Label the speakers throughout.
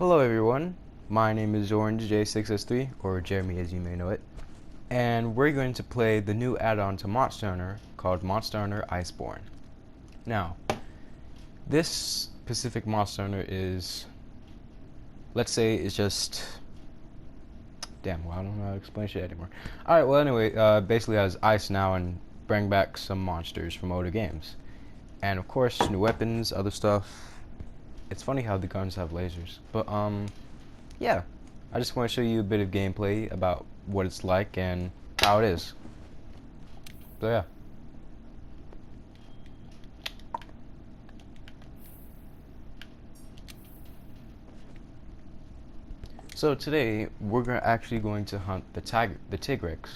Speaker 1: Hello everyone, my name is Orange J6S3, or Jeremy as you may know it, and we're going to play the new add-on to Monster Hunter called Monster Hunter Iceborne. Now, this specific Monster Hunter is, let's say, it's just, damn, well I don't know how to explain shit anymore. Alright, well anyway, basically has ice now and bring back some monsters from older games. And of course, new weapons, other stuff. It's funny how the guns have lasers, but yeah, I just want to show you a bit of gameplay about what it's like and how it is. So yeah. So today we're actually going to hunt the Tigrex.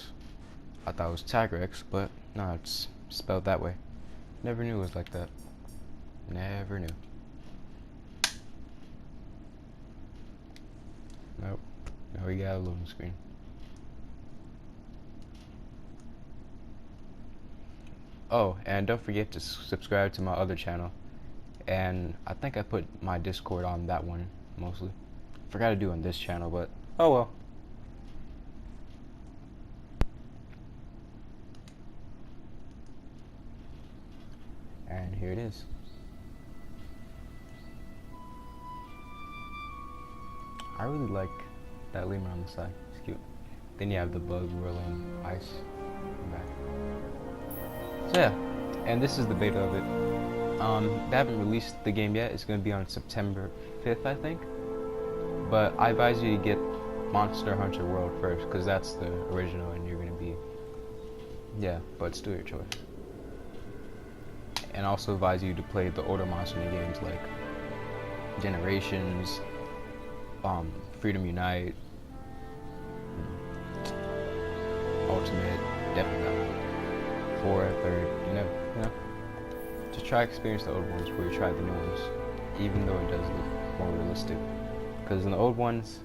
Speaker 1: I thought it was Tigrex, but no, it's spelled that way. Never knew it was like that. Never knew. Nope. Now we got a loading screen. Oh, and don't forget to subscribe to my other channel. And I think I put my Discord on that one mostly. Forgot to do on this channel, but oh well. And here it is. I really like that lemur on the side. It's cute. Then you have the bug whirling ice in the back. So yeah, and this is the beta of it. They haven't released the game yet. It's going to be on September 5th, I think. But I advise you to get Monster Hunter World first, because that's the original, and you're going to be, yeah, but still your choice. And also advise you to play the older Monster Hunter games like Generations, Freedom Unite, Ultimate, definitely that one. 4, 3rd, you know. Just try to experience the old ones before you try the new ones, even though it does look more realistic. Because in the old ones,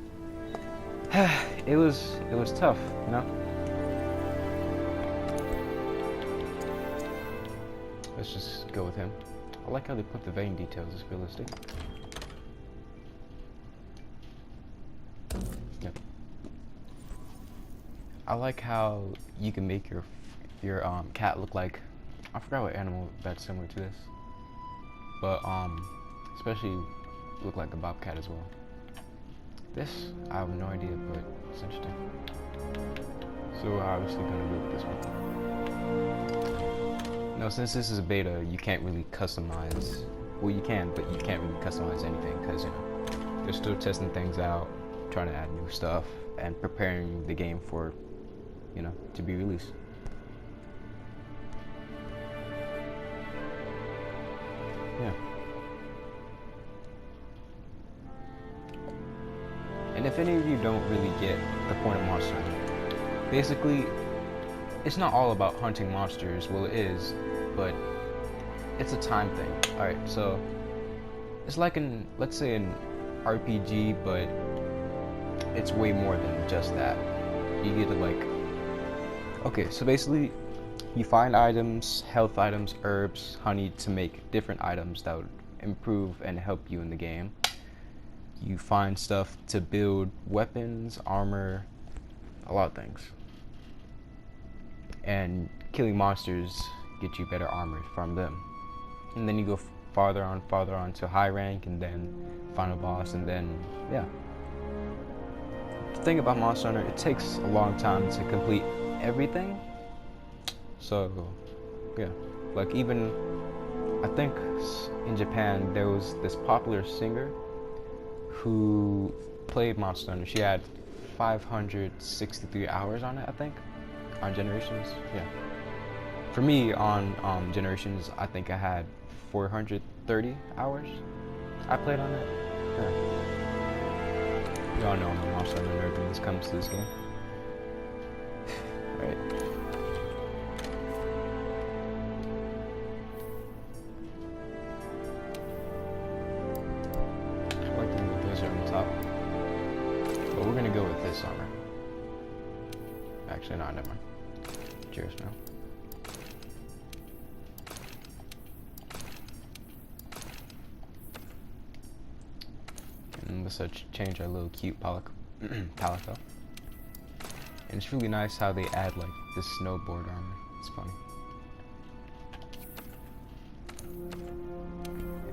Speaker 1: it was tough, you know. Let's just go with him. I like how they put the vein details as realistic. Yep. I like how you can make your cat look like, I forgot what animal that's similar to this, but especially look like a bobcat as well. This I have no idea, but it's interesting. So we're obviously gonna go with this one. Now, since this is a beta, you can't really customize. Well, you can, but you can't really customize anything because you know they're still testing things out, trying to add new stuff, and preparing the game for, you know, to be released. Yeah. And if any of you don't really get the point of Monster Hunter, basically, it's not all about hunting monsters. Well, it is, but it's a time thing. Alright, so it's like let's say an RPG, but it's way more than just that. You get to like, okay, so basically you find items, health items, herbs, honey to make different items that would improve and help you in the game. You find stuff to build weapons, armor, a lot of things. And killing monsters get you better armor from them. And then you go farther on to high rank, and then final boss, and then, yeah. The thing about Monster Hunter, it takes a long time to complete everything. So, yeah. Like even, I think in Japan, there was this popular singer who played Monster Hunter. She had 563 hours on it, I think, on Generations. Yeah. For me, on Generations, I think I had 430 hours I played on it. Yeah. Y'all know I'm a Monster Hunter nerd when this comes to this game. Alright. On the top, but we're gonna go with this armor. Actually, no, never mind. Cheers now. decided to change our little cute palico. And it's really nice how they add like this snowboard armor. It's funny.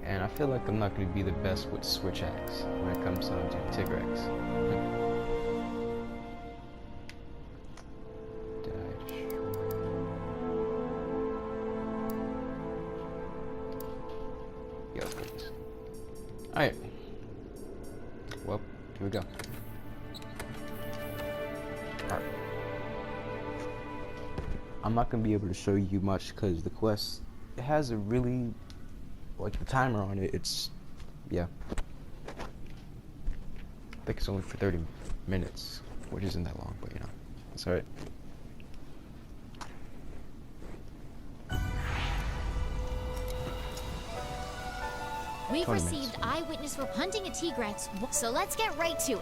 Speaker 1: And I feel like I'm not going to be the best with switch axe when it comes down to Tigrex. Did I destroy? Yeah, let's go with this. Alright. Well, here we go. Alright. I'm not going to be able to show you much because the quest, it has a really, like the timer on it, it's, yeah. I think it's only for 30 minutes, which isn't that long, but you know, it's alright.
Speaker 2: We've received eyewitness report hunting a Tigrex, so let's get right to it.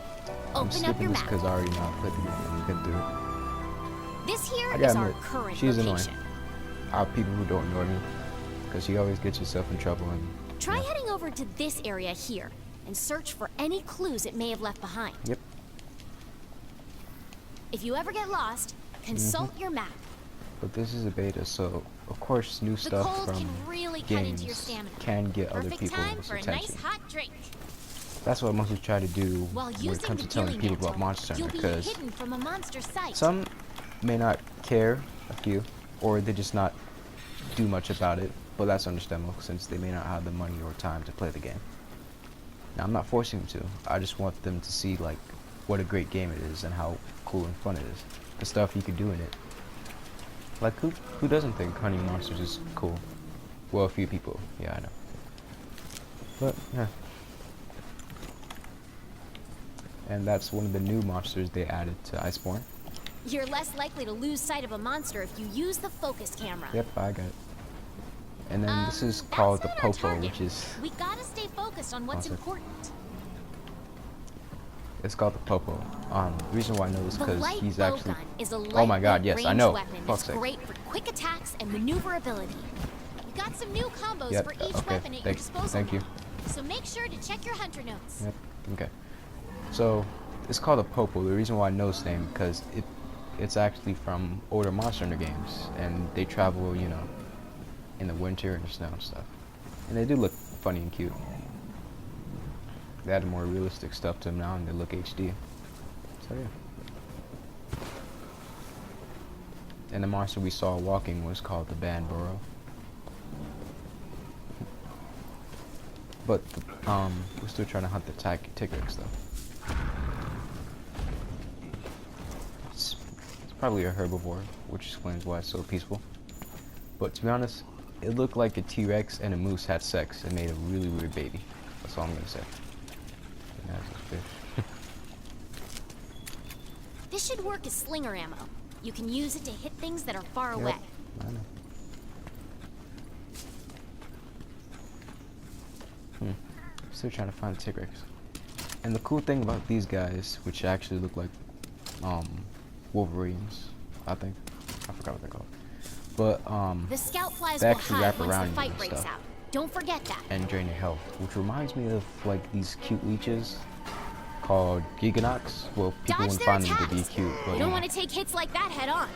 Speaker 1: I'm
Speaker 2: Open up your map.
Speaker 1: because I already know I played the game and been through it.
Speaker 2: This here
Speaker 1: I gotta
Speaker 2: is our
Speaker 1: admit,
Speaker 2: current
Speaker 1: she's
Speaker 2: location.
Speaker 1: Annoying. People who don't know me, because you always get yourself in trouble. And
Speaker 2: try heading over to this area here and search for any clues it may have left behind.
Speaker 1: Yep.
Speaker 2: If you ever get lost, consult your map.
Speaker 1: But this is a beta, so of course new
Speaker 2: The
Speaker 1: stuff
Speaker 2: cold
Speaker 1: from
Speaker 2: can really cut into your
Speaker 1: games
Speaker 2: stamina.
Speaker 1: can get other
Speaker 2: Perfect
Speaker 1: people's
Speaker 2: time for a
Speaker 1: attention.
Speaker 2: nice hot drink.
Speaker 1: That's what I mostly try to do
Speaker 2: While
Speaker 1: when it
Speaker 2: using
Speaker 1: comes
Speaker 2: the
Speaker 1: to telling
Speaker 2: healing
Speaker 1: people about
Speaker 2: mantle,
Speaker 1: Monster Hunter,
Speaker 2: you'll be
Speaker 1: because
Speaker 2: hidden from a monster sight.
Speaker 1: some may not care, a few, or they just not do much about it, but that's understandable since they may not have the money or time to play the game. Now I'm not forcing them to, I just want them to see like what a great game it is and how cool and fun it is. The stuff you could do in it. Like who doesn't think hunting monsters is cool? Well, a few people, yeah, I know. But yeah. And that's one of the new monsters they added to Iceborne.
Speaker 2: You're less likely to lose sight of a monster if you use the focus camera.
Speaker 1: Yep, I got it. And then this is called the Popo, which is...
Speaker 2: We gotta stay focused on what's important.
Speaker 1: It's called the Popo. The reason why I know is because he's actually...
Speaker 2: Is a
Speaker 1: oh my god, yes, I know.
Speaker 2: Weapon
Speaker 1: Fuck's
Speaker 2: that's
Speaker 1: sake.
Speaker 2: great for quick attacks and maneuverability. We got some new combos for each weapon at your disposal.
Speaker 1: Thank you.
Speaker 2: So make sure to check your hunter notes.
Speaker 1: Yep, okay. So, it's called a Popo. The reason why I know its name because it's actually from older Monster Hunter games, and they travel, you know, in the winter and the snow and stuff. And they do look funny and cute. They added more realistic stuff to them now, and they look HD. So yeah. And the monster we saw walking was called the Banboro. But we're still trying to hunt the Tigrex though. It's probably a herbivore, which explains why it's so peaceful. But to be honest, it looked like a T-Rex and a moose had sex and made a really weird baby. That's all I'm gonna say. And that's a fish.
Speaker 2: This should work as slinger ammo. You can use it to hit things that are far away.
Speaker 1: I know. Still trying to find the Tigrex. And the cool thing about these guys, which actually look like Wolverines, I think. I forgot what they're called. But
Speaker 2: the scout flies
Speaker 1: they
Speaker 2: will
Speaker 1: actually
Speaker 2: hide
Speaker 1: wrap
Speaker 2: once
Speaker 1: around
Speaker 2: the
Speaker 1: you
Speaker 2: fight
Speaker 1: and
Speaker 2: breaks
Speaker 1: stuff.
Speaker 2: out. Don't forget that.
Speaker 1: And drain your health, which reminds me of like these cute leeches called Giganox. Well, people wouldn't find them to be cute, but
Speaker 2: you don't want to take hits like that head on.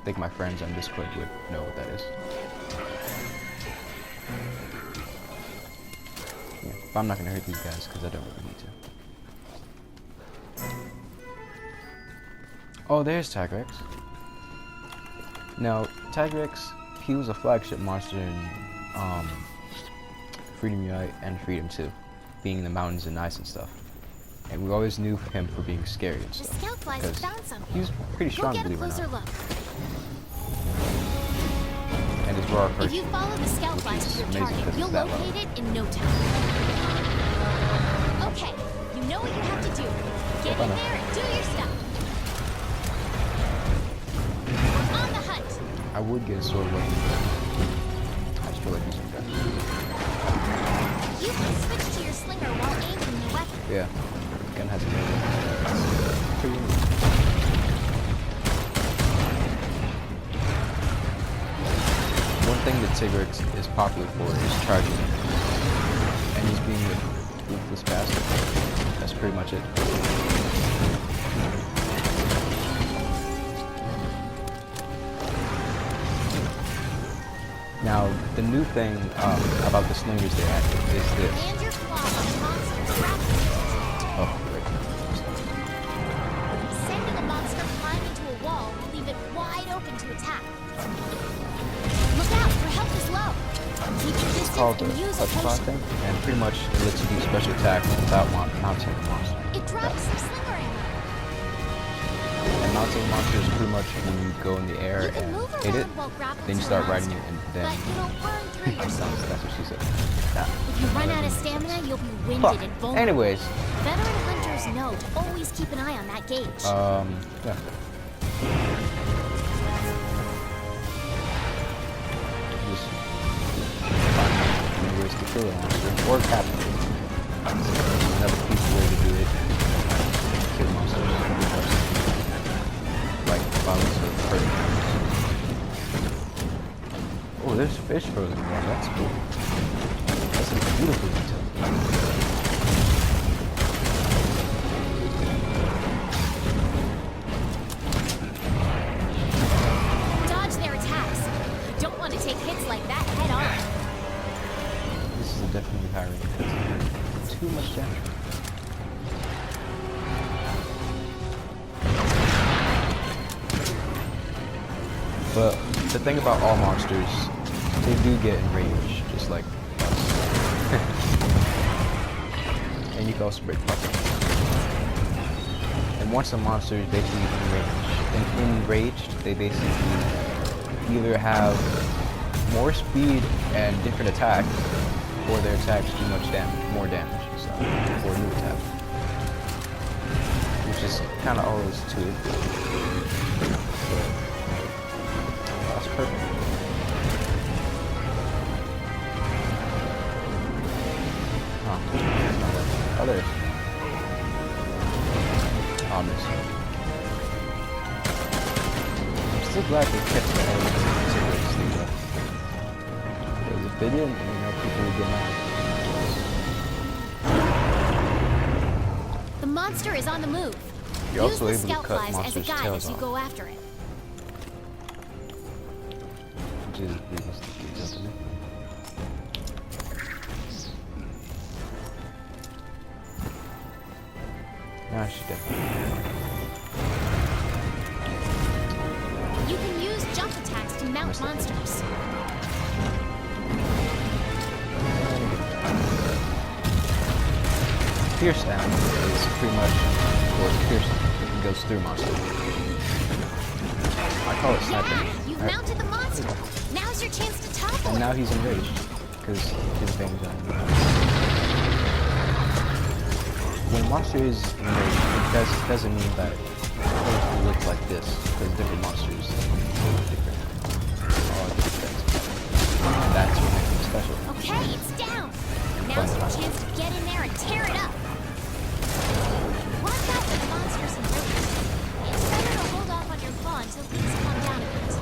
Speaker 1: I think my friends on Discord would know what that is. Yeah, but I'm not gonna hurt these guys because I don't really need to. Oh, there's Tigrex. Now, Tigrex, he was a flagship monster in Freedom Unite and Freedom 2, being in the mountains and ice and stuff. And we always knew him for being scary and stuff.
Speaker 2: The scout flies have found something.
Speaker 1: He was pretty strong,
Speaker 2: Go get a
Speaker 1: believe it or
Speaker 2: closer
Speaker 1: not.
Speaker 2: look.
Speaker 1: And his raw
Speaker 2: If you follow the scout flies to your target, you'll locate it in no time. Okay, you know what you have to do. Get in there and do your stuff. We're on the hunt.
Speaker 1: I would get a sword weapon. I just feel like using that.
Speaker 2: You can switch to your slinger while aiming the weapon.
Speaker 1: Yeah, gun has a pretty neat. One thing that Tigrex is popular for is charging, and he's being move this faster. That's pretty much it. Now, the new thing about the slingers they added is this.
Speaker 2: Land your claw on monsters rapidly.
Speaker 1: Oh, great.
Speaker 2: Sending a monster climb into a wall will leave it wide open to attack. Look out, your health is low. Keep your
Speaker 1: It's called
Speaker 2: distance
Speaker 1: the
Speaker 2: and use a
Speaker 1: touch spot
Speaker 2: potion.
Speaker 1: thing, and pretty much it lets you do special attacks without mounting the monster.
Speaker 2: It drops some slinger ammo.
Speaker 1: And mounting the monster is pretty much when you go in the air
Speaker 2: You can
Speaker 1: and
Speaker 2: move
Speaker 1: hit it,
Speaker 2: around while grappling
Speaker 1: then you
Speaker 2: to a
Speaker 1: start riding
Speaker 2: monster,
Speaker 1: it, and then
Speaker 2: but it'll burn through yourself.
Speaker 1: that's what she said. Nah.
Speaker 2: If you run out of stamina, you'll be winded and vulnerable.
Speaker 1: Anyways,
Speaker 2: Veteran hunters know to always keep an eye on that gauge.
Speaker 1: yeah. Just find many ways to kill a monster or capture it. Another peaceful way to do it. Kill monsters. Like violence or hurting. Oh, there's fish frozen in there. That's cool. That's a beautiful detail.
Speaker 2: Dodge their attacks. You don't want to take hits like that head on.
Speaker 1: This is a definitely high range. Too much damage. But the thing about all monsters, they do get enraged, just like us. And you can also break buckets. And once a monster is basically enraged, they basically either have more speed and different attacks, or their attacks do more damage, so, or new attack. Which is kind of all there is to it. But that's perfect. Oh, there it is. Oh, miss. I'm still glad they kept the elements to this thing up. Because if they didn't, people would get mad.
Speaker 2: The monster is on the move.
Speaker 1: You're
Speaker 2: Use
Speaker 1: also
Speaker 2: the
Speaker 1: able to
Speaker 2: scout
Speaker 1: cut
Speaker 2: flies as a
Speaker 1: monsters'
Speaker 2: guide
Speaker 1: tails
Speaker 2: as you
Speaker 1: off.
Speaker 2: go after it.
Speaker 1: Which is realistic, isn't it? Nah, she definitely.
Speaker 2: You can use jump attacks to mount
Speaker 1: Missed it.
Speaker 2: monsters.
Speaker 1: Pierce down is pretty much, or piercing, it goes through monsters. I call it sniping.
Speaker 2: Yeah, you've
Speaker 1: Right?
Speaker 2: mounted the monster. Now's your chance to topple
Speaker 1: And
Speaker 2: it.
Speaker 1: now he's enraged, because his veins are enraged. When a monster is enraged, it doesn't mean that it looks like this, because different monsters look different. All different things. And that's what makes them special.
Speaker 2: Okay, it's down. Now's your chance to get in there and tear it up. Watch out when the monster's enraged. It's better to hold off on your claw until things calm down a bit.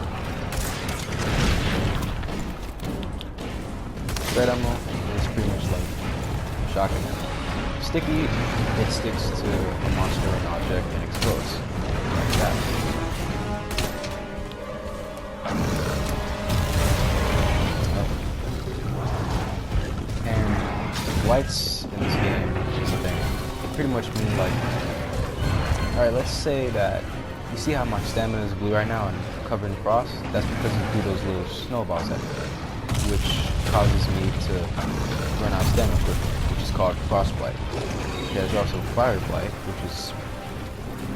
Speaker 1: Red ammo is pretty much like shotgun ammo. Sticky, it sticks to a monster or an object and explodes. Like that. And lights in this game is a thing. They pretty much mean like, alright, let's say that you see how my stamina is blue right now and covered in frost? That's because you do those little snowballs at me, which causes me to run out of stamina quickly, which is called frostbite. There's also fireblight, which is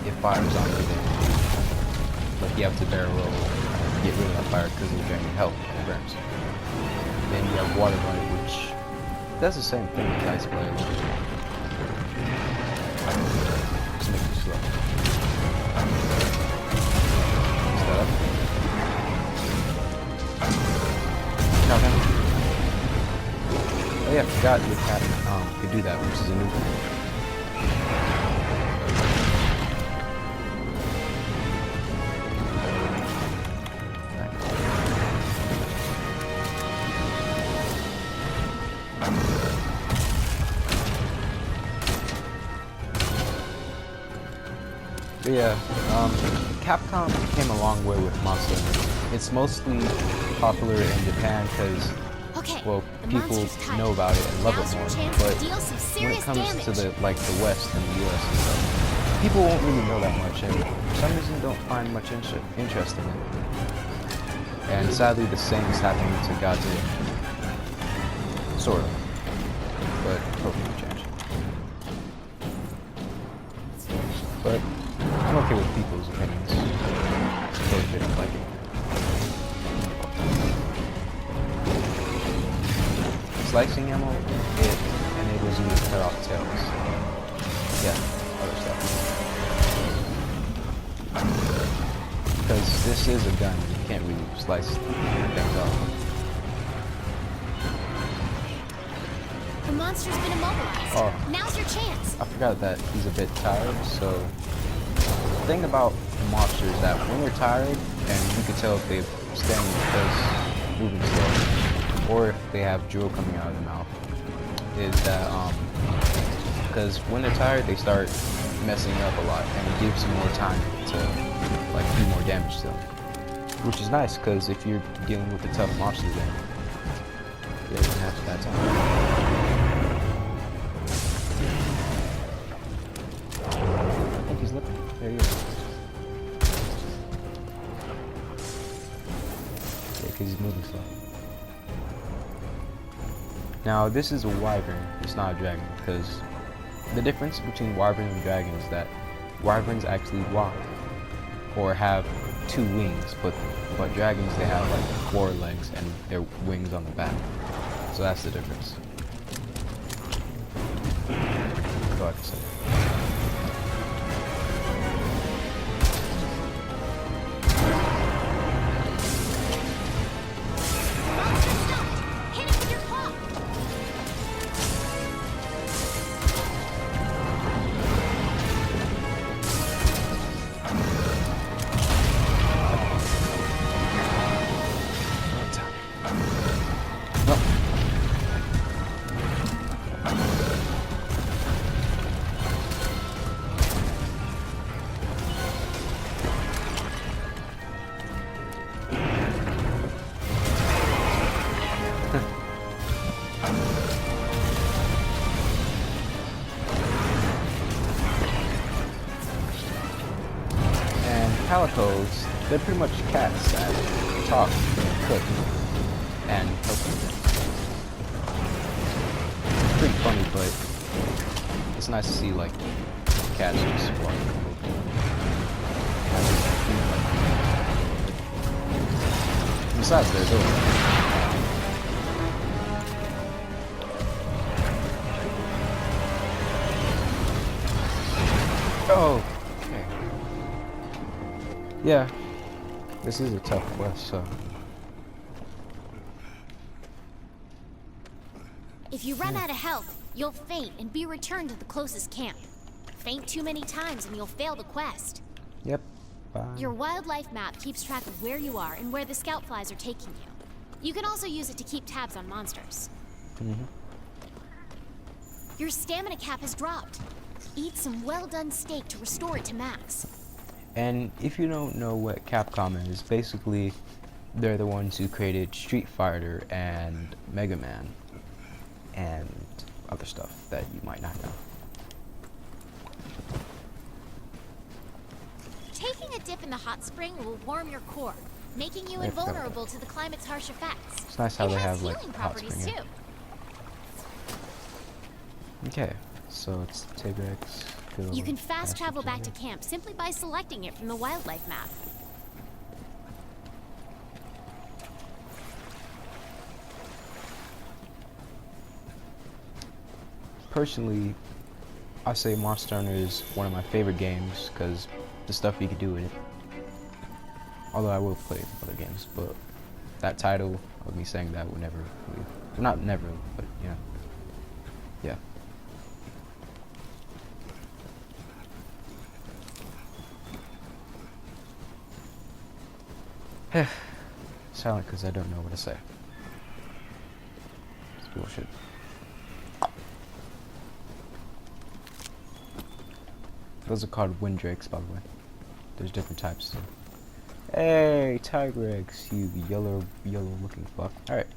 Speaker 1: it fires on you then. Like you have to barrel roll to get rid of that fire because you drain your health and it burns. Then you have water blight, which does the same thing as ice blight. Just makes you slow. Start up. Oh yeah, I forgot your cat could do that, which is a new thing. But yeah, Capcom came a long way with Monster Hunter. It's mostly popular in Japan because,
Speaker 2: Okay,
Speaker 1: well,
Speaker 2: the
Speaker 1: people
Speaker 2: monster's tired.
Speaker 1: know about it and love
Speaker 2: Now's
Speaker 1: it
Speaker 2: your
Speaker 1: more.
Speaker 2: chance to
Speaker 1: But
Speaker 2: deal some
Speaker 1: when
Speaker 2: serious
Speaker 1: it comes
Speaker 2: damage.
Speaker 1: to the West and the US and stuff, people won't really know that much, and for some reason don't find much interest in it. And sadly, the same is happening to Godzilla. Sort of, but hopefully it'll change. But I'm okay with people's opinions. Suppose they don't like it. Slicing ammo, it enables you to cut off tails. Yeah, other stuff. Because this is a gun, you can't really slice things off.
Speaker 2: The monster's been immobilized.
Speaker 1: Oh.
Speaker 2: Now's your chance.
Speaker 1: I forgot that he's a bit tired, so the thing about monsters is that when they're tired, and you can tell if they're standing because moving slow, or if they have drool coming out of their mouth, is that because when they're tired they start messing up a lot, and it gives you more time to like do more damage to them, which is nice because if you're dealing with a tough monster, then yeah, you're gonna have that time. I think he's looking. There he is. Yeah, because he's moving slow. Now, this is a wyvern. It's not a dragon, because the difference between wyvern and dragon is that wyverns actually walk or have 2 wings, but dragons, they have like 4 legs and their wings on the back. So that's the difference. Go ahead and say. Calicos, they're pretty much cats that talk, cook, and help people. It's pretty funny, but it's nice to see like cats just walking around. Besides, there's those. Oh. Yeah, this is a tough quest, so.
Speaker 2: If you run out of health, you'll faint and be returned to the closest camp. Faint too many times and you'll fail the quest.
Speaker 1: Yep. Bye.
Speaker 2: Your wildlife map keeps track of where you are and where the scout flies are taking you. You can also use it to keep tabs on monsters. Your stamina cap has dropped. Eat some well-done steak to restore it to max.
Speaker 1: And if you don't know what Capcom is, basically they're the ones who created Street Fighter and Mega Man and other stuff that you might not know.
Speaker 2: Taking a dip in the hot spring will warm your core, making you invulnerable to the climate's harsh effects.
Speaker 1: It's nice how they have like
Speaker 2: healing
Speaker 1: hot
Speaker 2: properties
Speaker 1: spring.
Speaker 2: too.
Speaker 1: Okay, so it's Tigrex.
Speaker 2: You can fast travel back to camp simply by selecting it from the wildlife map.
Speaker 1: Personally, I say Monster Hunter is one of my favorite games because the stuff you can do with it. Although I will play other games, but that title of me saying that would never really, well, not never, but you know, yeah. Silent because I don't know what to say. It's bullshit. Those are called wind drakes, by the way. There's different types. Hey, Tigrex, you yellow looking fuck. Alright.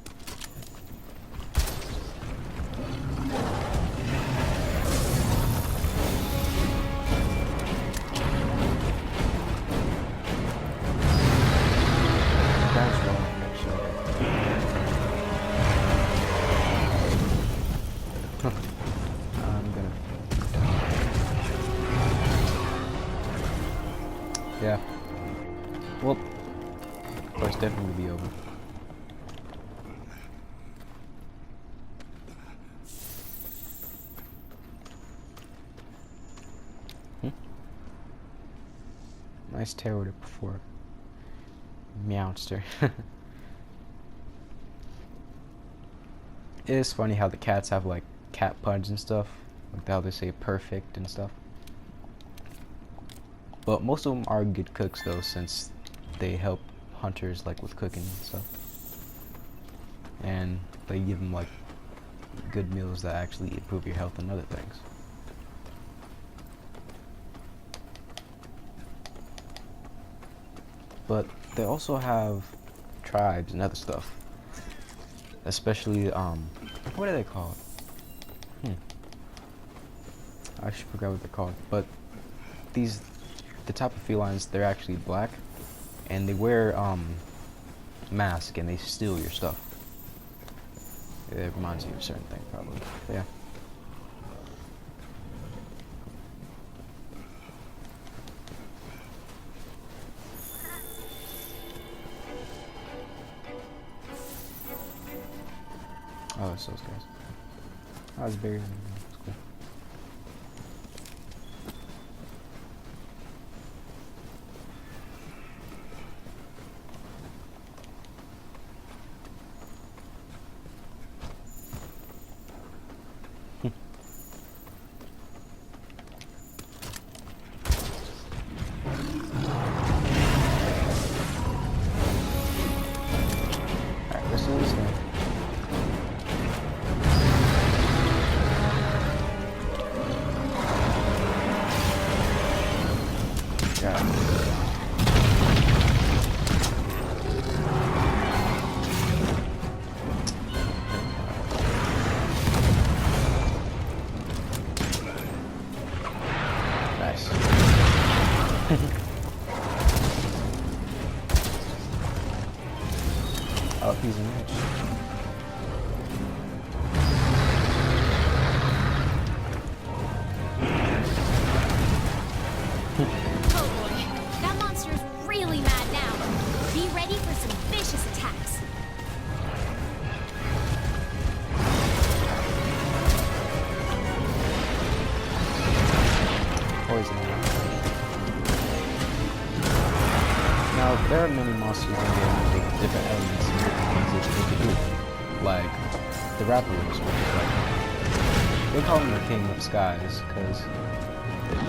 Speaker 1: Yeah. Well, of course, definitely be over. Nice terror before Meowster. It is funny how the cats have like cat puns and stuff, like how they say perfect and stuff. But most of them are good cooks though, since they help hunters like with cooking and stuff. And they give them like good meals that actually improve your health and other things. But they also have tribes and other stuff. Especially, what are they called? I actually forgot what they're called. But the type of felines, they're actually black. And they wear, mask and they steal your stuff. It reminds you of a certain thing, probably. But yeah. Oh, it's those guys. Oh, it's bigger than me. It's cool. Alright, let's do this now. Nice. Oh, he's an edge.
Speaker 2: Oh boy, that monster's really mad now. Be ready for some vicious attacks.
Speaker 1: Poison. Now, there are many monsters in the game with different elements and different things that you can do. Like the Rapalus, which is like, they call him the King of Skies, because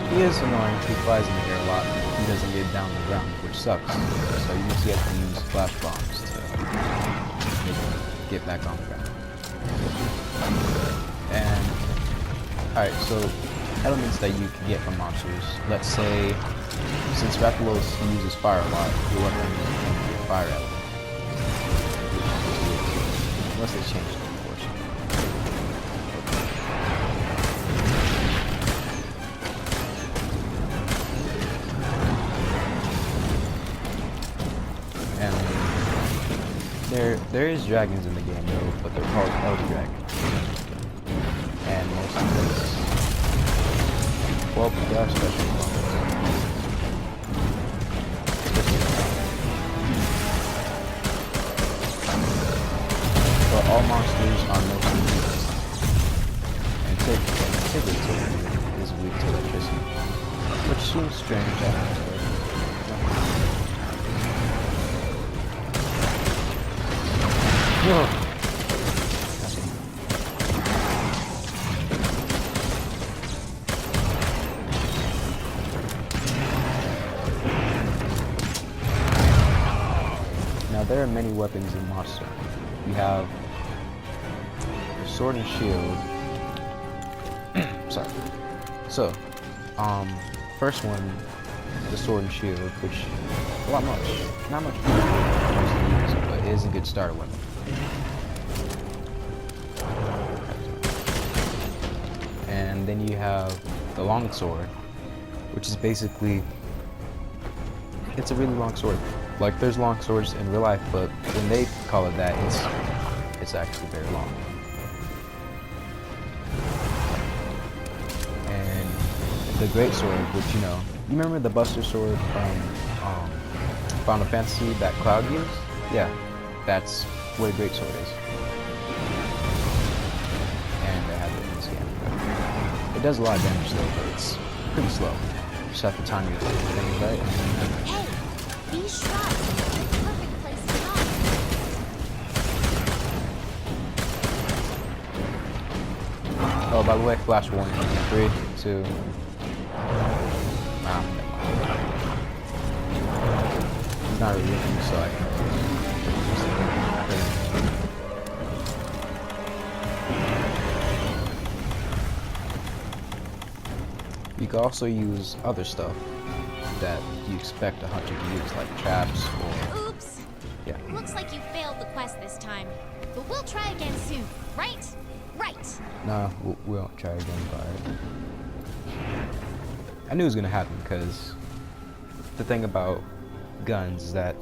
Speaker 1: he is annoying. He flies in the air a lot. He doesn't get down the ground, which sucks. So you just have to use flash bombs to make him get back on the ground. And, alright, so elements that you can get from monsters. Let's say, since Rapalus uses fire a lot, you want him to be a fire element. Unless they change it, of course. And there is dragons in the game though, but they're called elder dragons. And most of those, well, they are special ones. But all monsters are mostly weak. And typically is weak to electricity. Which seems strange, I have to Whoa. Now there are many weapons in Monster. You have the sword and shield. Sorry. So, first one, the sword and shield, which not much to use, but it is a good starter weapon. And then you have the long sword, which is basically, it's a really long sword. Like, there's long swords in real life, but when they call it that, it's actually very long. And the great sword, which, you know, you remember the Buster Sword from Final Fantasy that Cloud used? Yeah, that's what a great sword is. And I have it in this game. It does a lot of damage though, but it's pretty slow. You just have to time your things right.
Speaker 2: Hey, these shrubs are the perfect place to hide.
Speaker 1: Oh, by the way, flash warning. 3, 2. Nah, never mind. He's not really looking, so I can. You can also use other stuff that you expect a hunter to use, like traps or...
Speaker 2: Oops.
Speaker 1: Yeah.
Speaker 2: Looks like you failed the quest this time. But we'll try again soon, right? Right.
Speaker 1: No, we won't try again, but... I knew it was gonna happen, because the thing about guns is that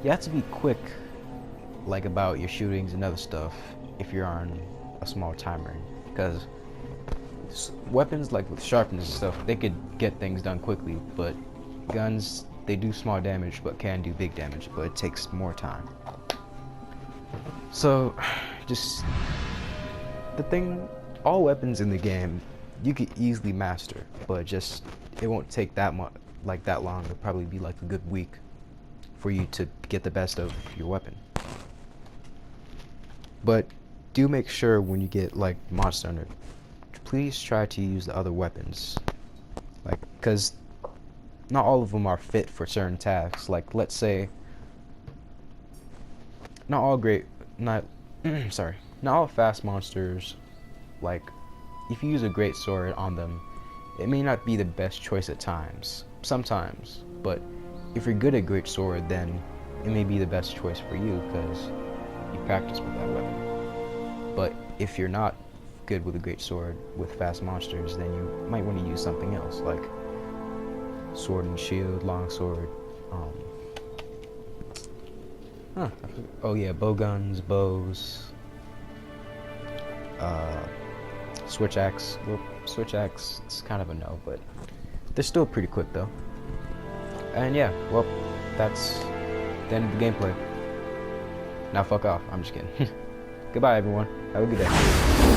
Speaker 1: you have to be quick, like about your shootings and other stuff, if you're on a small timer, because weapons like with sharpness and stuff, they could get things done quickly, but guns, they do small damage but can do big damage, but it takes more time. So just the thing, all weapons in the game you could easily master, but just it won't take that much, like that long. It'll probably be like a good week for you to get the best of your weapon. But do make sure when you get like Monster Hunter, please try to use the other weapons, like, because not all of them are fit for certain tasks. Like, let's say not all fast monsters, like if you use a great sword on them, it may not be the best choice at times, sometimes, but if you're good at great sword, then it may be the best choice for you because you practice with that weapon. But if you're not good with a great sword with fast monsters, then you might want to use something else, like sword and shield, long sword, oh yeah, bow guns, bows, switch axe. Well, switch axe, it's kind of a no, but they're still pretty quick though. And yeah, well, that's the end of the gameplay. Now fuck off, I'm just kidding. Goodbye everyone, have a good day.